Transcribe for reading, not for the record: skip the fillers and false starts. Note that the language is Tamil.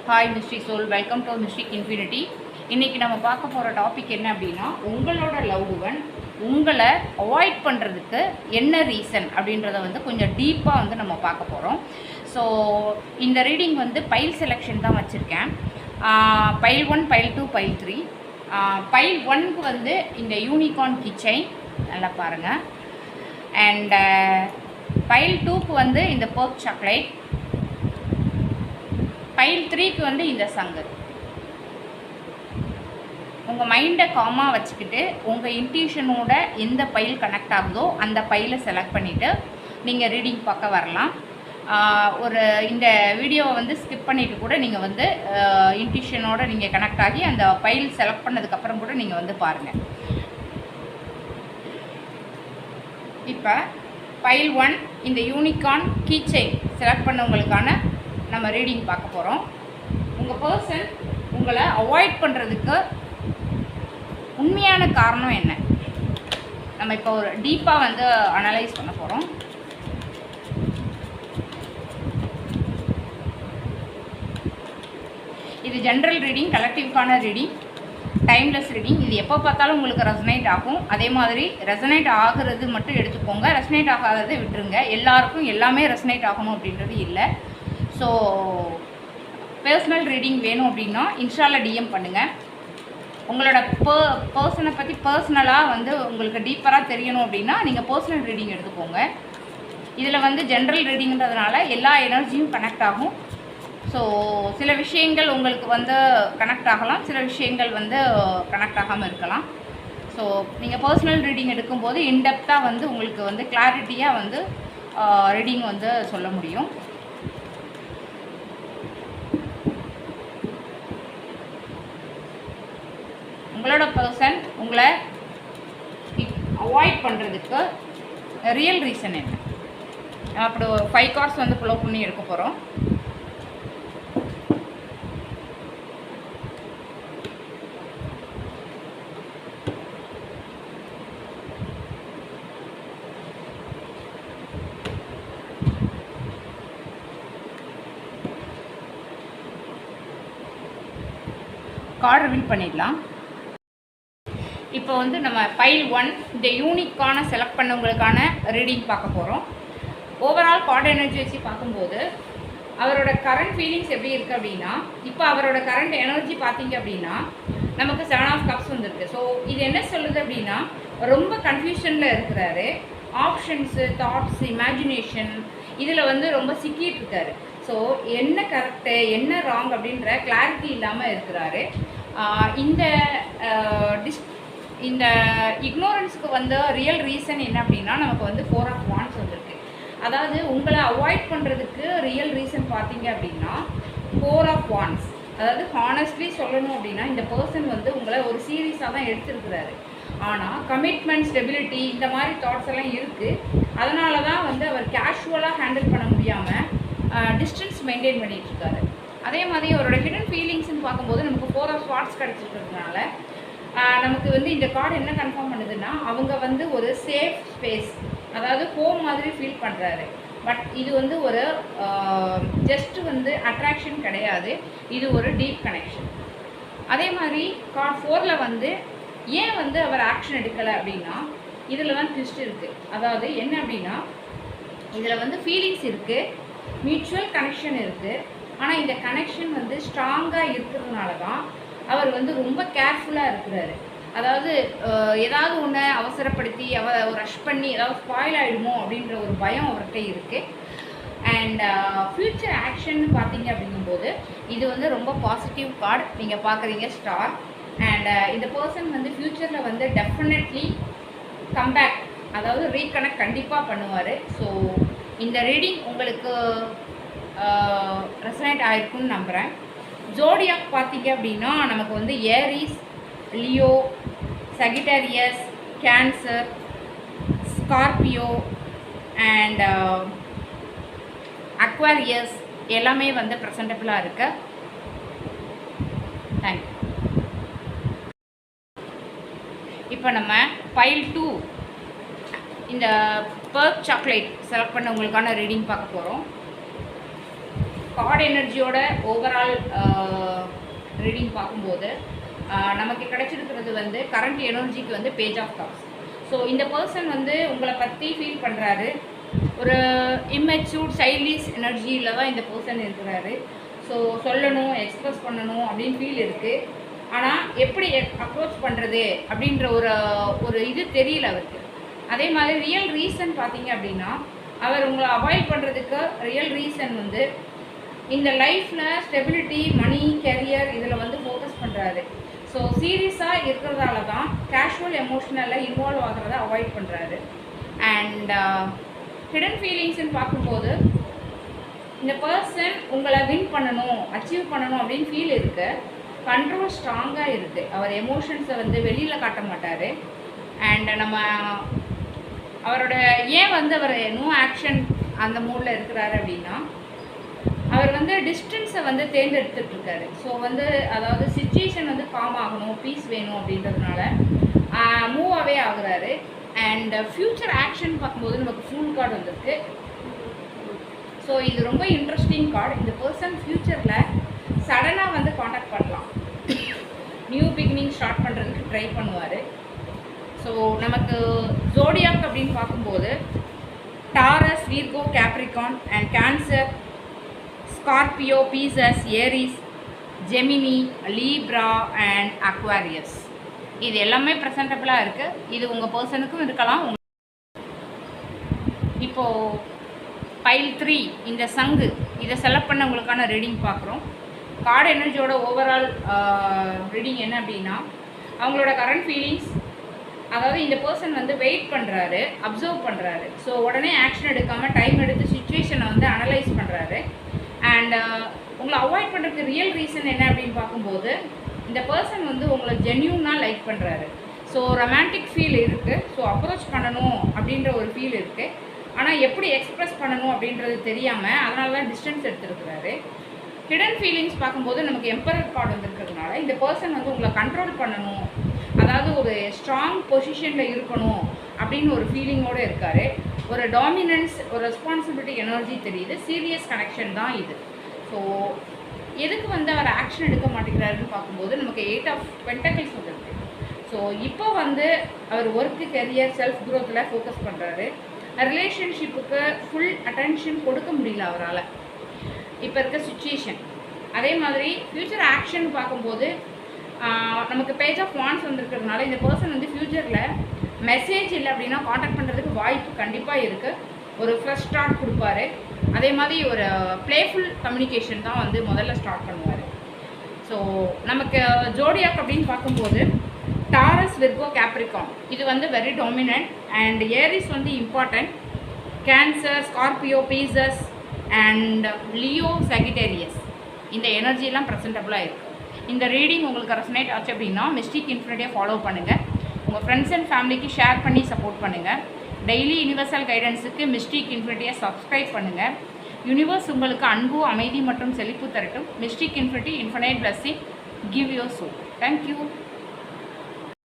Hi mystery soul, welcome to mystic infinity. இன்றைக்கி நம்ம பார்க்க போகிற டாபிக் என்ன அப்படின்னா, உங்களோட லவ்டு ஒன் உங்களை அவாய்ட் பண்ணுறதுக்கு என்ன ரீசன் அப்படின்றத கொஞ்சம் டீப்பாக நம்ம பார்க்க போகிறோம். ஸோ இந்த ரீடிங் பைல் செலெக்ஷன் தான் வச்சுருக்கேன். File 1, file 2, file 3. பைல் 1க்கு இந்த யூனிகார்ன் கிச்சைன் நல்லா பாருங்கள். அண்ட் பைல் 2க்கு இந்த பர்க் சாக்லேட். பைல் 3க்கு இந்த சங்கு. உங்கள் மைண்டை காமாக வச்சுக்கிட்டு உங்கள் இன்ட்யூஷனோட எந்த பைல் கனெக்ட் ஆகுதோ அந்த பைலை செலக்ட் பண்ணிவிட்டு நீங்கள் ரீடிங் பார்க்க வரலாம். இந்த வீடியோவை ஸ்கிப் பண்ணிவிட்டு கூட நீங்கள் இன்ட்யூஷனோட நீங்கள் கனெக்ட் ஆகி அந்த பைல் செலக்ட் பண்ணதுக்கப்புறம் கூட நீங்கள் பாருங்கள். இப்போ பைல் 1 இந்த யூனிகார்ன் கீச்செயின் செலக்ட் பண்ணவங்களுக்கான நம்ம ரீடிங் பார்க்க போகிறோம். உங்கள் பர்சன் உங்களை அவாய்ட் பண்ணுறதுக்கு உண்மையான காரணம் என்ன, நம்ம இப்போ ஒரு டீப்பாக அனலைஸ் பண்ண போகிறோம். இது ஜென்ரல் ரீடிங், கலெக்டிவ்க்கான ரீடிங், டைம்லெஸ் ரீடிங். இது எப்போ பார்த்தாலும் உங்களுக்கு ரெசனேட் ஆகும். அதே மாதிரி ரெசனேட் ஆகிறது மட்டும் எடுத்துக்கோங்க, ரெசனேட் ஆகாததை விட்டுருங்க. எல்லாருக்கும் எல்லாமே ரெசனேட் ஆகணும் அப்படின்றது இல்லை. ஸோ பர்சனல் ரீடிங் வேணும் அப்படின்னா இன்ஸ்டாவில் டிஎம் பண்ணுங்கள். உங்களோட பர்சனை பற்றி பர்சனலாக உங்களுக்கு டீப்பராக தெரியணும் அப்படின்னா நீங்கள் பர்சனல் ரீடிங் எடுத்துக்கோங்க. இதில் ஜென்ரல் ரீடிங்கிறதுனால எல்லா எனர்ஜியும் கனெக்ட் ஆகும். ஸோ சில விஷயங்கள் உங்களுக்கு கனெக்ட் ஆகலாம், சில விஷயங்கள் கனெக்ட் ஆகாமல் இருக்கலாம். ஸோ நீங்கள் பர்சனல் ரீடிங் எடுக்கும்போது இன்டெப்த்தாக உங்களுக்கு கிளாரிட்டியாக ரீடிங் சொல்ல முடியும். உங்களோட பர்சன் உங்களை அவாய்ட் பண்ணுறதுக்கு ரியல் ரீசன் என்ன, அப்படி ஒரு 5 கார்ட்ஸ் ஃபாலோ பண்ணி எடுக்க போகிறோம். கார்டு ரிவீல் பண்ணிடலாம். இப்போ நம்ம பைல் 1 இந்த யூனிக்கான செலக்ட் பண்ணவங்களுக்கான ரீடிங் பார்க்க போகிறோம். ஓவரால் கார்டு எனர்ஜி வச்சு பார்க்கும்போது அவரோட கரண்ட் ஃபீலிங்ஸ் எப்படி இருக்குது அப்படின்னா, இப்போ அவரோட கரண்ட் எனர்ஜி பார்த்தீங்க அப்படின்னா நமக்கு 7 ஆஃப் கப்ஸ் வந்துருக்கு. ஸோ இது என்ன சொல்லுது அப்படின்னா, ரொம்ப கன்ஃபியூஷனில் இருக்கிறாரு. ஆப்ஷன்ஸு, தாட்ஸ், இமேஜினேஷன் இதில் ரொம்ப சிக்கிட்டு இருக்காரு. ஸோ என்ன கரெக்டு என்ன ராங் அப்படின்ற கிளாரிட்டி இல்லாமல் இருக்கிறாரு. இந்த இக்னோரன்ஸுக்கு ரியல் ரீசன் என்ன அப்படின்னா, நமக்கு 4 ஆஃப் வாண்ட்ஸ் வந்திருக்கு. அதாவது உங்களை அவாய்ட் பண்ணுறதுக்கு ரியல் ரீசன் பார்த்தீங்க அப்படின்னா 4 ஆஃப் வாண்ட்ஸ். அதாவது ஹானஸ்ட்லி சொல்லணும் அப்படின்னா இந்த பர்சன் உங்களை ஒரு சீரியஸாக தான் எடுத்துருக்கிறாரு. ஆனால் கமிட்மெண்ட், ஸ்டெபிலிட்டி இந்த மாதிரி தாட்ஸ் எல்லாம் இருக்குது. அதனால தான் அவர் கேஷுவலாக ஹேண்டில் பண்ண முடியாமல் டிஸ்டன்ஸ் மெயின்டைன் பண்ணிகிட்ருக்காரு. அதே மாதிரி அவரோட ஹிடன் ஃபீலிங்ஸ்ன்னு பார்க்கும்போது நமக்கு 4 ஆஃப் வாண்ட்ஸ் கிடச்சிருக்கிறதுனால நமக்கு இந்த கார்டு என்ன கன்ஃபார்ம் பண்ணுதுன்னா, அவங்க ஒரு சேஃப் ஸ்பேஸ், அதாவது ஹோம் மாதிரி ஃபீல் பண்ணுறாரு. பட் இது ஒரு ஜஸ்ட் அட்ராக்ஷன் கிடையாது, இது ஒரு டீப் கனெக்ஷன். அதே மாதிரி கார்டு 4ல் ஏன் அவர் ஆக்ஷன் எடுக்கலை அப்படின்னா, இதில் தான் ட்விஸ்ட் இருக்குது. அதாவது என்ன அப்படின்னா, இதில் ஃபீலிங்ஸ் இருக்குது, மியூச்சுவல் கனெக்ஷன் இருக்குது. ஆனால் இந்த கனெக்ஷன் ஸ்ட்ராங்காக இருக்கிறதுனால தான் அவர் ரொம்ப கேர்ஃபுல்லாக இருக்கிறாரு. அதாவது ஏதாவது ஒன்று அவசரப்படுத்தி ரஷ் பண்ணி ஏதாவது ஸ்பாயில் ஆகிடுமோ அப்படின்ற ஒரு பயம் அவர்கிட்ட இருக்குது. அண்ட் ஃப்யூச்சர் ஆக்ஷன் பார்த்தீங்க அப்படிங்கும்போது இது ரொம்ப பாசிட்டிவ் கார்டு. நீங்கள் பார்க்குறீங்க ஸ்டார். அண்ட் இந்த பர்சன் ஃப்யூச்சரில் டெஃபினெட்லி கம்பேக், அதாவது ரீகனெக்ட் கண்டிப்பாக பண்ணுவார். ஸோ இந்த ரீடிங் உங்களுக்கு ரெசனேட் ஆகிருக்குன்னு நம்புகிறேன். ஜோடியாக் பார்த்தீங்க அப்படின்னா நமக்கு Aries, Leo, Sagittarius, Cancer, Scorpio and Aquarius எல்லாமே ப்ரெசன்டபிளாக இருக்கு. தேங்க்யூ. இப்போ நம்ம பைல் 2 இந்த பர்க் சாக்லேட் செலக்ட் பண்ணவங்களுக்கான ரீடிங் பார்க்க போகிறோம். கார்டு எனர்ஜியோட ஓவரால் ரீடிங் பார்க்கும்போது நமக்கு கிடைச்சிருக்கிறது வந்து கரண்ட் எனர்ஜிக்கு வந்து பேஜ் ஆஃப் கப்ஸ். ஸோ இந்த பர்சன் வந்து உங்களை பற்றி ஃபீல் பண்ணுறாரு. ஒரு இம்மெச்சூர் சைல்டிஷ் எனர்ஜியில் தான் இந்த பர்சன் இருக்கிறாரு. ஸோ சொல்லணும், எக்ஸ்ப்ரெஸ் பண்ணணும் அப்படின்னு ஃபீல் இருக்குது. ஆனால் எப்படி அப்ரோச் பண்ணுறது அப்படின்ற ஒரு இது தெரியல அவருக்கு. அதே மாதிரி ரியல் ரீசன் பார்த்தீங்க அப்படின்னா, அவர் உங்களை அவாய்ட் பண்ணுறதுக்கு ரியல் ரீசன் வந்து இந்த லைஃப்பில் ஸ்டெபிலிட்டி, மணி, கெரியர் இதில் வந்து ஃபோக்கஸ் பண்ணுறாரு. ஸோ சீரியஸாக இருக்கிறதால தான் கேஷுவல் எமோஷ்னலில் இன்வால்வ் ஆகிறத அவாய்ட் பண்ணுறாரு. அண்ட் ஹிடன் ஃபீலிங்ஸ்ன்னு பார்க்கும்போது இந்த பர்சன் உங்களை வின் பண்ணணும், அச்சீவ் பண்ணணும் அப்படின்னு ஃபீல் இருக்குது. கண்ட்ரோல் ஸ்ட்ராங்காக இருக்குது. அவர் எமோஷன்ஸை வந்து வெளியில் காட்ட மாட்டார். அண்ட் நம்ம அவரோட ஏன் வந்து அவர் நோ ஆக்ஷன் அந்த மூடில் இருக்கிறாரு அப்படின்னா, அவர் வந்து டிஸ்டன்ஸை வந்து தேர்ந்தெடுத்துட்ருக்காரு. ஸோ வந்து அதாவது சிச்சுவேஷன் வந்து காம் ஆகணும், பீஸ் வேணும் அப்படின்றதுனால மூவ் அவே ஆகுறாரு. அண்ட் ஃப்யூச்சர் ஆக்ஷன் பார்க்கும்போது நமக்கு ஃபுல் கார்டு வந்திருக்கு. ஸோ இது ரொம்ப இன்ட்ரெஸ்டிங் கார்டு. இந்த பர்சன் ஃப்யூச்சரில் சடனாக வந்து காண்டாக்ட் பண்ணலாம், நியூ பிகினிங் ஸ்டார்ட் பண்ணுறதுக்கு ட்ரை பண்ணுவார். ஸோ நமக்கு ஜோடியாக் அப்படின்னு பார்க்கும்போது Taurus, Virgo, Capricorn and Cancer, Scorpio, Pisces, Aries, Gemini, Libra and Aquarius. இது எல்லாமே ப்ரெசன்டபிளாக இருக்குது. இது உங்கள் பர்சனுக்கும் இருக்கலாம். இப்போது பைல் 3 இந்த சங்கு இதை செலக்ட் பண்ணவங்களுக்கான ரீடிங் பார்க்குறோம். கார்டு எனர்ஜியோட ஓவரால் ரீடிங் என்ன அப்படின்னா, அவங்களோட கரண்ட் ஃபீலிங்ஸ், அதாவது இந்த பர்சன் வந்து வெயிட் பண்ணுறாரு, அப்சர்வ் பண்ணுறாரு. ஸோ உடனே ஆக்ஷன் எடுக்காமல் டைம் எடுத்து சுச்சுவேஷனை வந்து அனலைஸ் பண்ணுறாரு. அண்ட் உங்களை அவாய்ட் பண்ணுறதுக்கு ரியல் ரீசன் என்ன அப்படின்னு பார்க்கும்போது, இந்த பர்சன் வந்து உங்களை ஜென்யூனாக லைக் பண்ணுறாரு. ஸோ ரொமான்டிக் ஃபீல் இருக்குது. ஸோ அப்ரோச் பண்ணணும் அப்படின்ற ஒரு ஃபீல் இருக்குது. ஆனால் எப்படி எக்ஸ்ப்ரெஸ் பண்ணணும் அப்படின்றது தெரியாமல் அதனால தான் டிஸ்டன்ஸ் எடுத்துருக்கிறாரு. ஹிடன் ஃபீலிங்ஸ் பார்க்கும்போது நமக்கு எம்பரர் கார்டு வந்துருக்கிறதுனால இந்த பர்சன் வந்து உங்களை கண்ட்ரோல் பண்ணணும், அதாவது ஒரு ஸ்ட்ராங் பொசிஷனில் இருக்கணும் அப்படின்னு ஒரு ஃபீலிங்கோடு இருக்கார். ஒரு டாமினன்ஸ், ஒரு ரெஸ்பான்சிபிலிட்டி எனர்ஜி தெரியுது. சீரியஸ் கனெக்ஷன் தான் இது. ஸோ எதுக்கு வந்து அவர் ஆக்ஷன் எடுக்க மாட்டேங்கிறாருன்னு பார்க்கும்போது நமக்கு 8 ஆஃப் பென்டக்கிள்ஸ் வந்துருக்கு. ஸோ இப்போ வந்து அவர் ஒர்க்கு, கெரியர், செல்ஃப் க்ரோத்தில் ஃபோக்கஸ் பண்ணுறாரு. ரிலேஷன்ஷிப்புக்கு ஃபுல் அட்டென்ஷன் கொடுக்க முடியல அவரால் இப்போ இருக்க சுச்சுவேஷன். அதே மாதிரி ஃப்யூச்சர் ஆக்ஷன் பார்க்கும்போது நமக்கு பேஜ் ஆஃப் வான்ஸ் வந்துருக்கிறதுனால இந்த பர்சன் வந்து ஃப்யூச்சரில் மெசேஜ் இல்லை அப்படின்னா காண்டாக்ட் பண்ணுறதுக்கு வாய்ப்பு கண்டிப்பாக இருக்குது. ஒரு ஃப்ரெஷ் ஸ்டார்ட் கொடுப்பாரு. அதே மாதிரி ஒரு ப்ளேஃபுல் கம்யூனிகேஷன் தான் வந்து முதல்ல ஸ்டார்ட் பண்ணுவார். ஸோ நமக்கு ஜோடியாக் அப்படின்னு பார்க்கும்போது டாரஸ், விர்கோ, கேப்ரிகான் இது வந்து வெரி டாமினன்ட். அண்ட் ஏரிஸ் வந்து important. Cancer, Scorpio, Pisces and Leo, Sagittarius இந்த எனர்ஜிலாம் ப்ரெசென்டபுளாக இருக்குது. இந்த ரீடிங் உங்களுக்கு ரெசனேட் ஆச்சு அப்படின்னா மிஸ்டிக் இன்ஃபினிட்டியை ஃபாலோ பண்ணுங்கள். உங்கள் ஃப்ரெண்ட்ஸ் அண்ட் ஃபேமிலிக்கு ஷேர் பண்ணி சப்போர்ட் பண்ணுங்கள். டெய்லி யூனிவர்சல் கைடன்ஸுக்கு மிஸ்டிக் இன்ஃபினிட்டியை சப்ஸ்கிரைப் பண்ணுங்கள். யூனிவர்ஸ் உங்களுக்கு அன்பு, அமைதி மற்றும் செழிப்பு தரட்டும். Mystic infinity, infinite blessing, give your soul. Thank you.